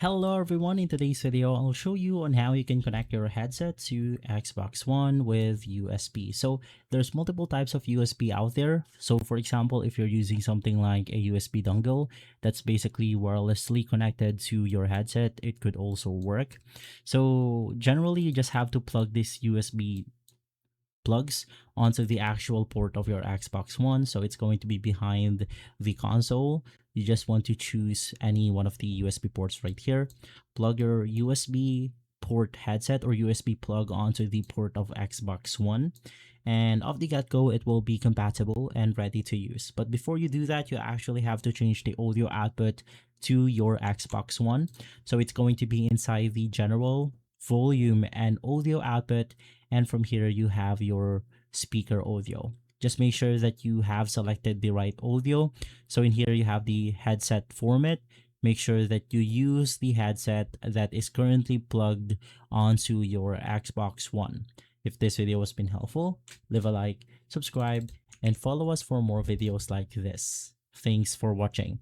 Hello everyone, in today's video, I'll show you on how you can connect your headset to Xbox One with USB. So there's multiple types of USB out there. So for example, if you're using something like a USB dongle that's basically wirelessly connected to your headset, it could also work. So generally, you just have to plug this USB plugs onto the actual port of your Xbox One. So it's going to be behind the console. You just want to choose any one of the USB ports right here. Plug your USB port headset or USB plug onto the port of Xbox One. And off the get-go, it will be compatible and ready to use. But before you do that, you actually have to change the audio output to your Xbox One. So it's going to be inside the general volume and audio output, and from here you have your speaker audio. Just make sure that you have selected the right audio. So in here you have the headset format. Make sure that you use the headset that is currently plugged onto your Xbox One. If this video has been helpful, leave a like, subscribe, and follow us for more videos like this. Thanks for watching.